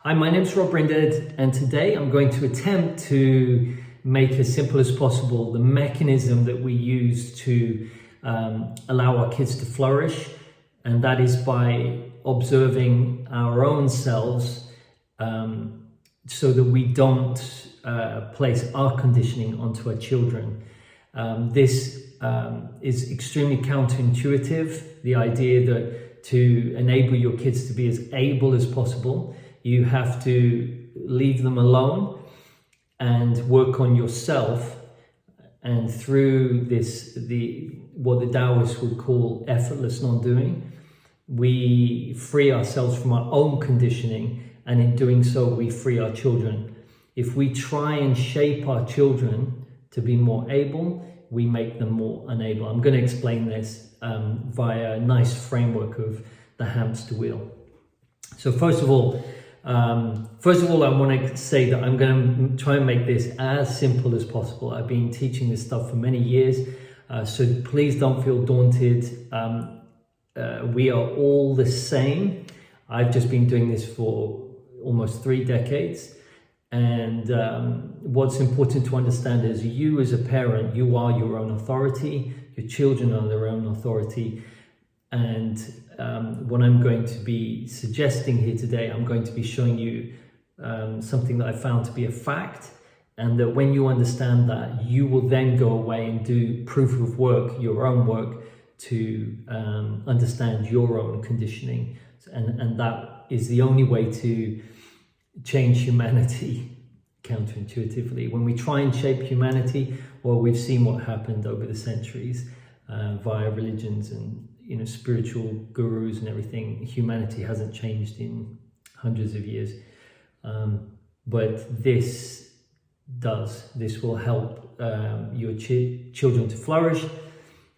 Hi, my name is Rob Brinded, and today I'm going to attempt to make as simple as possible the mechanism that we use to allow our kids to flourish, and that is by observing our own selves so that we don't place our conditioning onto our children. This is extremely counterintuitive, the idea that to enable your kids to be as able as possible, you have to leave them alone and work on yourself. And through this, what the Taoists would call effortless non-doing, we free ourselves from our own conditioning, and in doing so, we free our children. If we try and shape our children to be more able, we make them more unable. I'm going to explain this via a nice framework of the hamster wheel. So first of all, I want to say that I'm going to try and make this as simple as possible. I've been teaching this stuff for many years, so please don't feel daunted. We are all the same. I've just been doing this for almost 3 decades. And what's important to understand is you as a parent, you are your own authority. Your children are their own authority. And what I'm going to be suggesting here today, I'm going to be showing you something that I found to be a fact, and that when you understand that, you will then go away and do proof of work, your own work, to understand your own conditioning. And that is the only way to change humanity counterintuitively. When we try and shape humanity, well, we've seen what happened over the centuries via religions and spiritual gurus and everything. Humanity hasn't changed in hundreds of years, but this does. This will help your children to flourish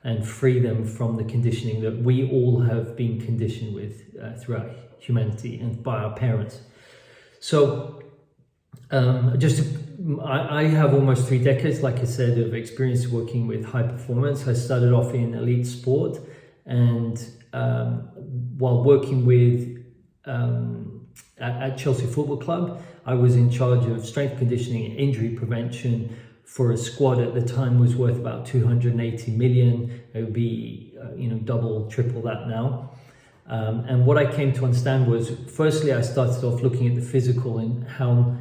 and free them from the conditioning that we all have been conditioned with throughout humanity and by our parents. So I have almost 3 decades, like I said, of experience working with high performance. I started off in elite sport, and while working with at Chelsea Football Club, I was in charge of strength conditioning and injury prevention for a squad at the time was worth about 280 million. It would be double, triple that now. And what I came to understand was, firstly, I started off looking at the physical and how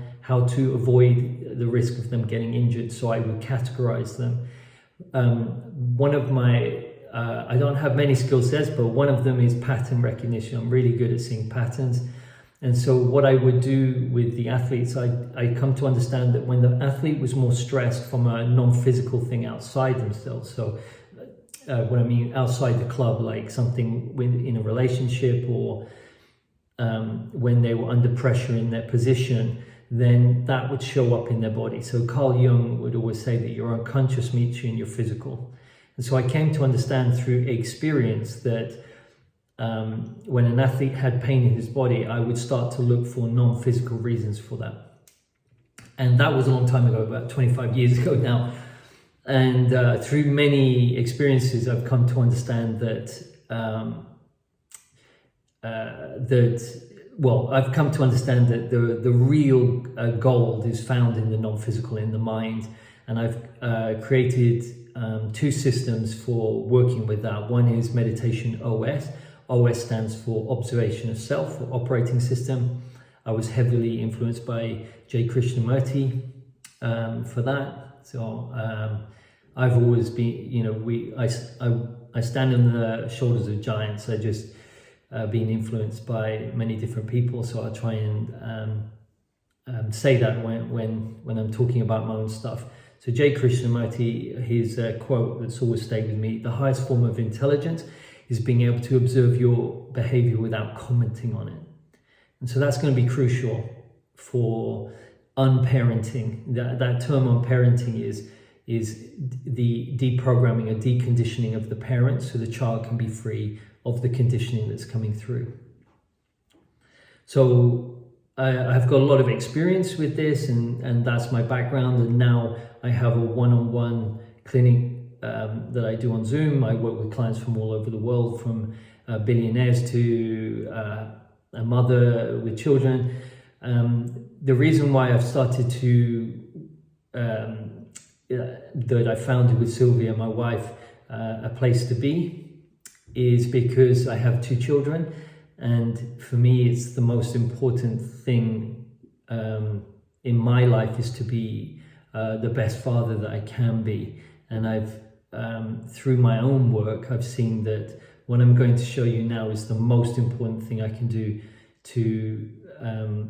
to avoid the risk of them getting injured. So I would categorize them. One of my I don't have many skill sets, but one of them is pattern recognition. I'm really good at seeing patterns. And so what I would do with the athletes, I come to understand that when the athlete was more stressed from a non-physical thing outside themselves, so what I mean outside the club, like something in a relationship, or when they were under pressure in their position, then that would show up in their body. So Carl Jung would always say that your unconscious meets you in your physical. And so I came to understand through experience that when an athlete had pain in his body, I would start to look for non-physical reasons for that. And that was a long time ago, about 25 years ago now. And through many experiences, I've come to understand that I've come to understand that the real gold is found in the non-physical, in the mind. And I've created 2 systems for working with that. One is meditation OS. OS stands for observation of self, or operating system. I was heavily influenced by J. Krishnamurti for that. So I've always been, I stand on the shoulders of giants. I just been influenced by many different people. So I try and say that when I'm talking about my own stuff. So J. Krishnamurti, his quote that's always stayed with me: the highest form of intelligence is being able to observe your behavior without commenting on it. And so that's going to be crucial for unparenting. That term unparenting is the deprogramming or deconditioning of the parent, so the child can be free of the conditioning that's coming through. So I've got a lot of experience with this, and that's my background. And now I have a one-on-one clinic that I do on Zoom. I work with clients from all over the world, from billionaires to a mother with children, The reason why I've started to, that I founded with Sylvia, my wife, a place to be, is because I have 2 children, and for me it's the most important thing in my life is to be the best father that I can be. And I've through my own work, I've seen that what I'm going to show you now is the most important thing I can do to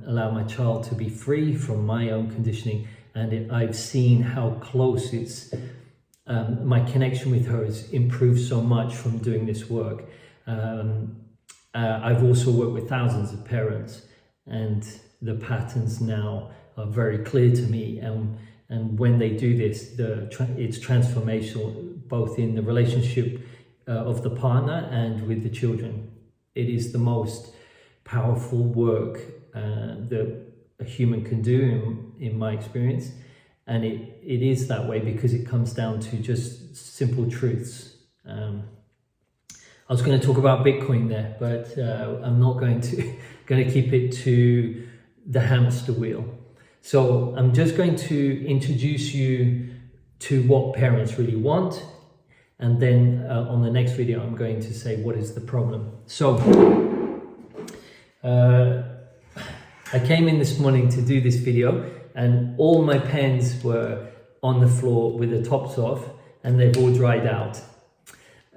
allow my child to be free from my own conditioning. And I've seen how close it's, my connection with her has improved so much from doing this work. I've also worked with thousands of parents, and the patterns now are very clear to me. And when they do this, it's transformational, both in the relationship of the partner and with the children. It is the most powerful work that a human can do in my experience. And it is that way because it comes down to just simple truths. I was going to talk about Bitcoin there, but I'm not going to keep it to the hamster wheel. So I'm just going to introduce you to what parents really want. And then on the next video, I'm going to say, what is the problem? So I came in this morning to do this video, and all my pens were on the floor with the tops off, and they've all dried out.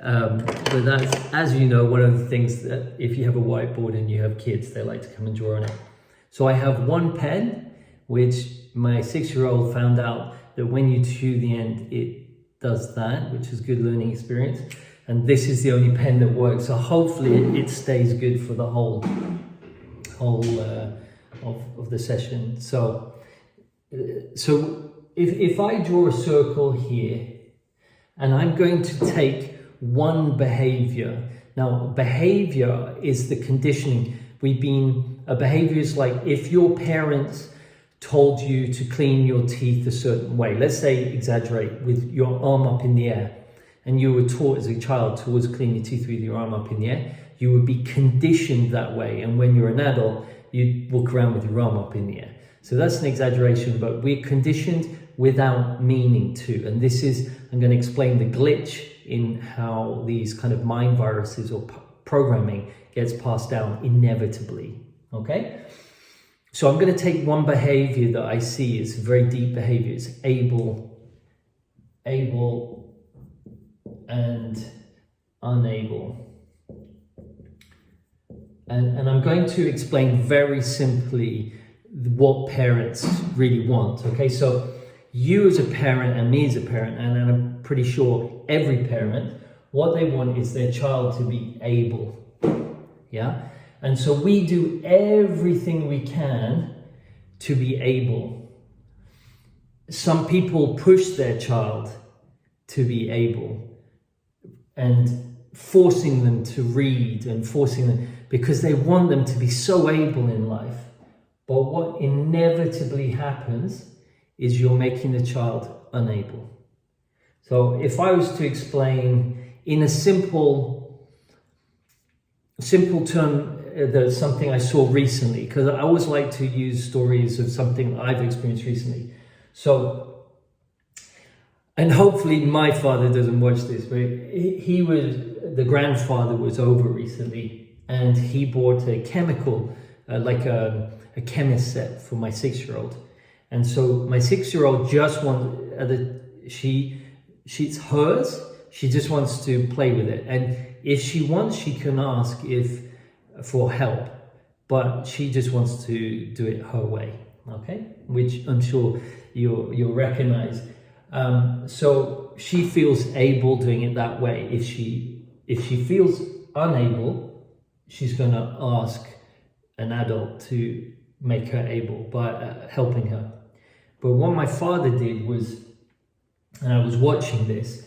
But that's, as you know, one of the things that if you have a whiteboard and you have kids, they like to come and draw on it. So I have one pen, which my 6-year-old found out that when you chew the end, it does that, which is good learning experience. And this is the only pen that works. So hopefully it stays good for the whole of the session. So if I draw a circle here, and I'm going to take one behavior. Now, behavior is the conditioning. A behavior is like if your parents told you to clean your teeth a certain way. Let's say, exaggerate, with your arm up in the air, and you were taught as a child to always clean your teeth with your arm up in the air. You would be conditioned that way, and when you're an adult, you walk around with your arm up in the air. So that's an exaggeration, but we're conditioned without meaning to. And this is, I'm going to explain the glitch in how these kind of mind viruses or programming gets passed down inevitably, okay? So I'm going to take one behavior that I see is a very deep behavior. It's able and unable. And I'm going to explain very simply what parents really want, okay? So you as a parent and me as a parent, and I'm pretty sure every parent, what they want is their child to be able, yeah? And so we do everything we can to be able. Some people push their child to be able and forcing them to read and forcing them because they want them to be so able in life. But what inevitably happens is you're making the child unable. So if I was to explain in a simple term, there's something I saw recently, because I always like to use stories of something I've experienced recently. So, and hopefully my father doesn't watch this, but the grandfather was over recently, and he bought a chemical, like a chemist set for my 6-year-old. And so my 6-year-old just wants, it's hers, she just wants to play with it. And if she wants, she can ask for help, but she just wants to do it her way, okay? Which I'm sure you'll recognize. So she feels able doing it that way. If she feels unable, she's going to ask an adult to make her able by helping her. But what my father did was, and I was watching this,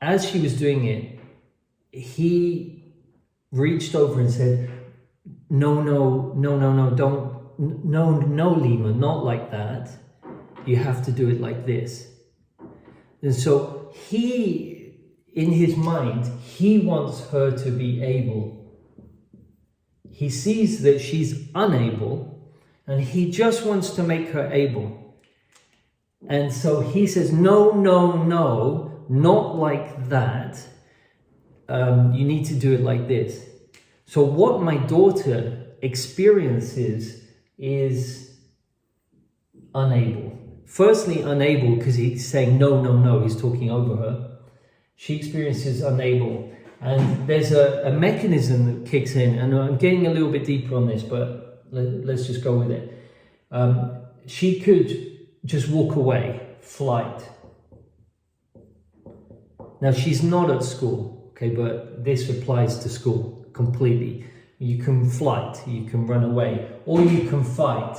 as she was doing it, he reached over and said, no, don't, no, Lima, not like that. You have to do it like this. And so he, in his mind, he wants her to be able. He sees that she's unable, And he just wants to make her able. And so he says, no, no, no, not like that. You need to do it like this. So what my daughter experiences is unable. Firstly, unable because he's saying no, no, no, he's talking over her. She experiences unable. And there's a mechanism that kicks in, and I'm getting a little bit deeper on this, but let's just go with it. She could just walk away, flight. Now, she's not at school, okay, but this applies to school completely. You can flight, you can run away, or you can fight.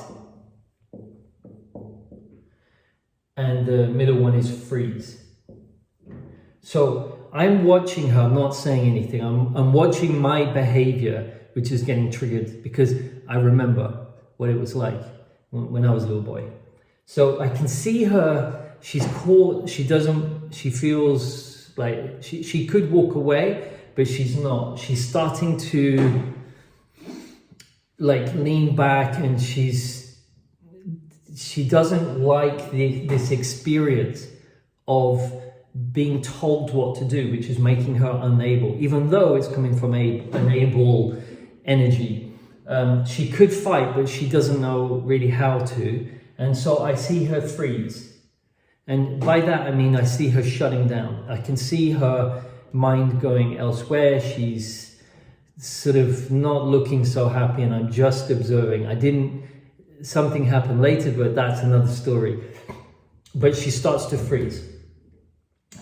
And the middle one is freeze. So I'm watching her, I'm not saying anything. I'm watching my behavior, which is getting triggered because I remember what it was like when I was a little boy. So I can see her, she's caught, she feels like she could walk away, but she's not. She's starting to like lean back, and she doesn't like this experience of being told what to do, which is making her unable, even though it's coming from an able energy. She could fight, but she doesn't know really how to. And so I see her freeze. And by that, I mean, I see her shutting down. I can see her mind going elsewhere. She's sort of not looking so happy, and I'm just observing. Something happened later, but that's another story. But she starts to freeze.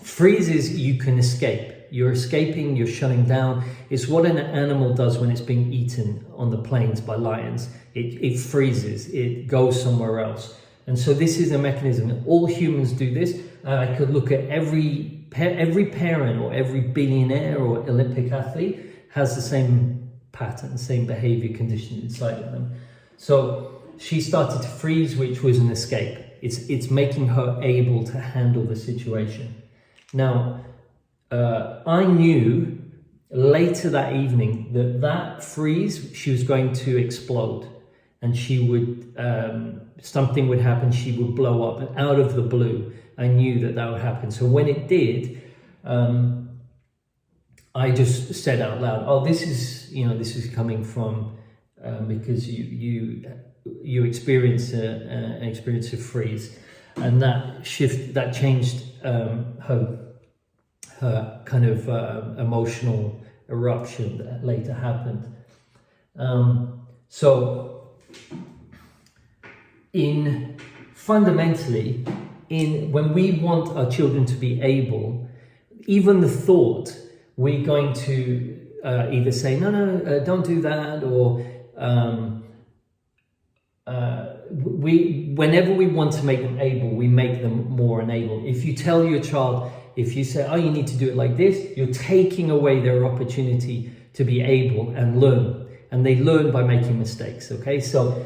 Freeze is you can escape. You're escaping, you're shutting down. It's what an animal does when it's being eaten on the plains by lions. It freezes, it goes somewhere else. And so this is a mechanism. All humans do this. I could look at every parent or every billionaire or Olympic athlete has the same pattern, same behavior condition inside of them. So she started to freeze, which was an escape. It's making her able to handle the situation. Now, I knew later that evening that freeze, she was going to explode, and she would, something would happen, she would blow up, and out of the blue, I knew that would happen. So when it did, I just said out loud, oh, this is coming from, because you experience an experience of freeze, and that changed her kind of emotional eruption that later happened. So fundamentally, when we want our children to be able, even the thought, we're going to either say, no, don't do that, or whenever we want to make them able, we make them more unable. If you tell your child, if you say, oh, you need to do it like this, you're taking away their opportunity to be able and learn. And they learn by making mistakes, okay? So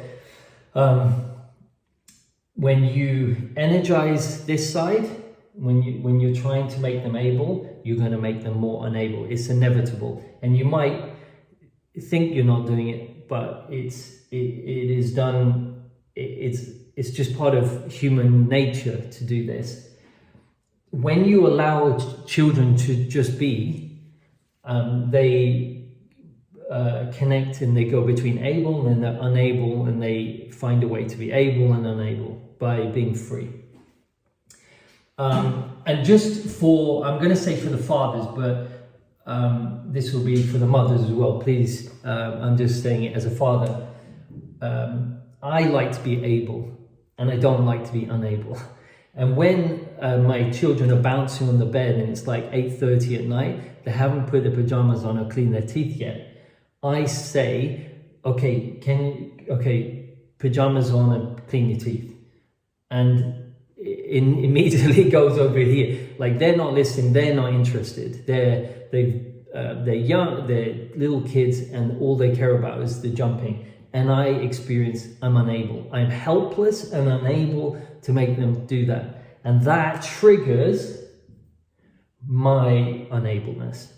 when you energize this side, when you're trying to make them able, you're going to make them more unable. It's inevitable. And you might think you're not doing it, but it is done. It's just part of human nature to do this. When you allow children to just be, they connect and they go between able and they're unable, and they find a way to be able and unable by being free. And just for, I'm going to say for the fathers, but this will be for the mothers as well, please. I'm just saying it as a father. I like to be able, and I don't like to be unable. And when my children are bouncing on the bed and it's like 8:30 at night, they haven't put their pajamas on or cleaned their teeth yet, I say, okay, pajamas on and clean your teeth. And it immediately goes over here. Like, they're not listening, they're not interested. They're young, they're little kids, and all they care about is the jumping. And I experience, I'm unable. I'm helpless and unable to make them do that. And that triggers my unableness.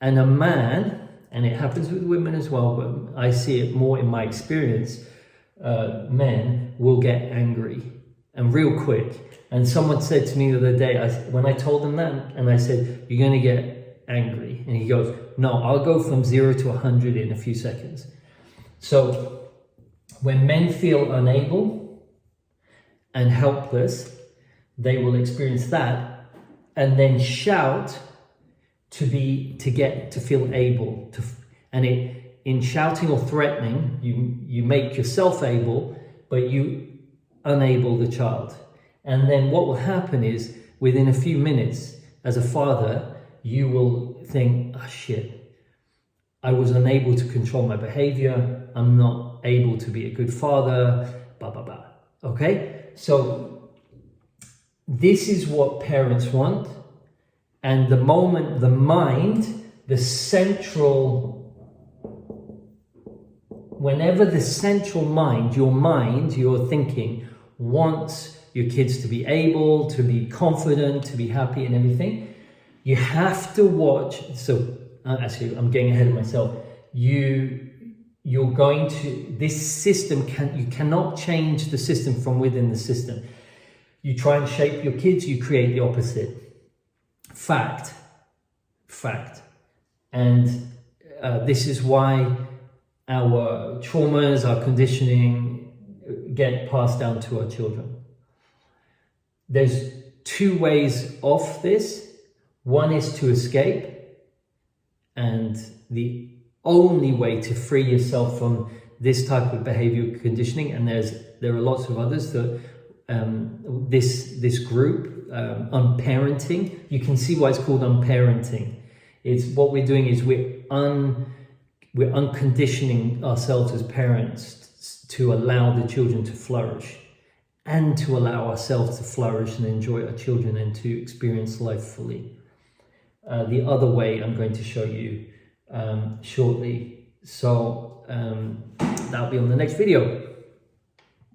And a man, and it happens with women as well, but I see it more in my experience, men will get angry and real quick. And someone said to me the other day, when I told them that, and I said, you're going to get angry. And he goes, no, I'll go from 0 to 100 in a few seconds. So when men feel unable and helpless, they will experience that and then shout to get to feel able to. And in shouting or threatening, you make yourself able, but you unable the child. And then what will happen is, within a few minutes, as a father, you will think, oh shit, I was unable to control my behavior. I'm not able to be a good father, blah, blah, blah. Okay? So this is what parents want. And the moment the mind, the central, whenever the central mind, your thinking, wants your kids to be able, to be confident, to be happy and everything, you have to watch. So actually, I'm getting ahead of myself. You're going to, this system, you cannot change the system from within the system. You try and shape your kids, you create the opposite. Fact. And this is why our traumas, our conditioning get passed down to our children. There's two ways off this. One is to escape, and the only way to free yourself from this type of behavior conditioning, and there are lots of others, that this group, unparenting, you can see why it's called unparenting. It's what we're doing is we're unconditioning ourselves as parents to allow the children to flourish, and to allow ourselves to flourish and enjoy our children and to experience life fully. The other way I'm going to show you shortly. So that'll be on the next video.